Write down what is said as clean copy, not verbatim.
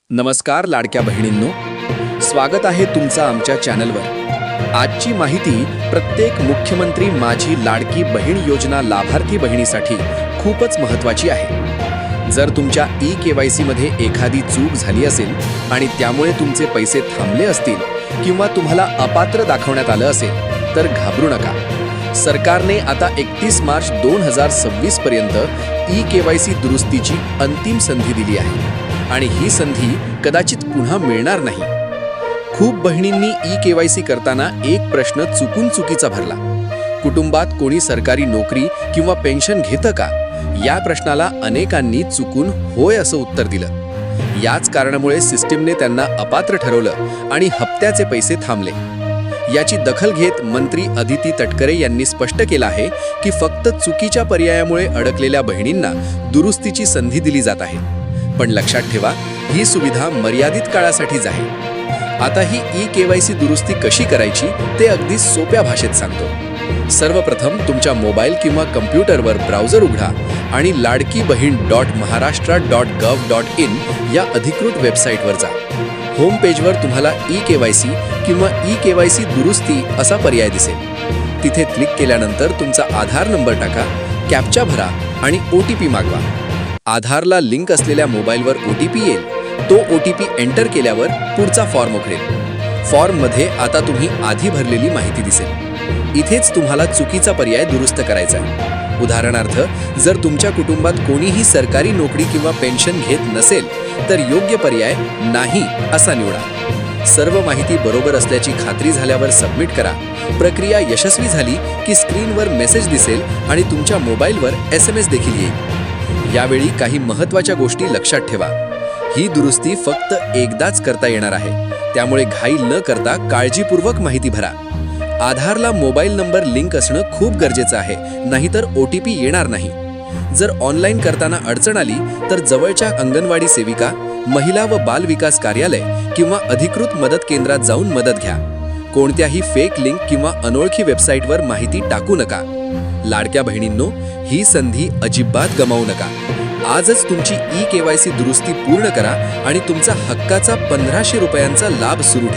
नमस्कार लाडक्या बहिणींनो, स्वागत आहे तुमचं आमच्या चॅनलवर। आजची माहिती प्रत्येक मुख्यमंत्री माझी लाडकी बहीण योजना लाभार्थी बहिणीसाठी खूपच महत्त्वाची आहे। जर तुमच्या ई-केवायसी मध्ये एखादी चूक झाली असेल आणि त्यामुळे तुमचे पैसे थांबले असतील किंवा तुम्हाला अपात्र दाखवण्यात आलं असेल तर घाबरू नका। सरकारने आता 31 मार्च 2026 पर्यंत ई-केवायसी दुरुस्तीची अंतिम संधी दिली आहे आणि ही संधी कदाचित पुन्हा मिळणार नाही। खूप बहिणींनी ई-केवायसी करताना एक प्रश्न चुकीचा भरला। कुटुंबात कोणी सरकारी नोकरी किंवा पेन्शन घेतं का, या प्रश्नाला अनेकांनी चुकून होय असं उत्तर दिलं। याच कारणामुळे सिस्टीमने त्यांना अपात्र ठरवलं आणि हप्त्याचे पैसे थांबले। याची दखल घेत मंत्री अदिती तटकरे यांनी स्पष्ट केलं आहे की फक्त चुकीच्या पर्यायामुळे अडकलेल्या बहिणींना दुरुस्तीची संधी दिली जात आहे। पण लक्षात ठेवा, ही सुविधा मर्यादित काळासाठीच आहे। आता ही ई-केवायसी दुरुस्ती कशी करायची ते अगदी सोप्या भाषेत सांगतो। सर्वप्रथम तुमच्या मोबाईल किंवा कम्प्युटरवर ब्राउझर उघडा आणि ladkibaheen.maharashtra.gov.in या अधिकृत वेबसाईटवर जा। होम पेजवर तुम्हाला ई-केवायसी किंवा ई-केवायसी दुरुस्ती असा पर्याय दिसेल। तिथे क्लिक केल्यानंतर तुमचा आधार नंबर टाका, कॅप्चा भरा आणि OTP मागवा। आधारला लिंक असलेल्या मोबाईलवर OTP येईल। तो OTP एंटर केल्यावर पुढचा फॉर्म उघडेल। फॉर्ममध्ये आता तुम्ही आधी भरलेली माहिती दिसेल। इथेच तुम्हाला चुकीचा पर्याय दुरुस्त करायचा आहे। उदाहरणार्थ, जर तुमच्या कुटुंबात कोणीही सरकारी नोकरी किंवा पेन्शन घेत नसेल तर योग्य पर्याय नाही असा निवडा। सर्व माहिती बरोबर असल्याची खात्री झाल्यावर सबमिट करा। प्रक्रिया यशस्वी झाली की स्क्रीनवर मेसेज दिसेल आणि तुमच्या मोबाईलवर SMS देखील येईल। यावेळी काही महत्त्वाच्या गोष्टी लक्षात ठेवा। ही दुरुस्ती फक्त एकदाच करता येणार आहे, त्यामुळे घाई न करता काळजीपूर्वक माहिती भरा। आधारला मोबाईल नंबर लिंक असणं खूप गरजेचं आहे, नाहीतर OTP येणार नाही। जर ऑनलाईन करताना अडचण आली तर जवळच्या अंगणवाडी सेविका, महिला व बाल विकास कार्यालय किंवा अधिकृत मदत केंद्रात जाऊन मदत घ्या। कोणत्याही फेक लिंक किंवा अनोळखी वेबसाईटवर माहिती टाकू नका। लाडक्या बहिणींनो, ही संधी अजिबात गमावू नका। आजच तुमची ई-केवायसी दुरुस्ती पूर्ण करा आणि तुमचा हक्काचा 1500 रुपयांचा लाभ सुरू ठेवा।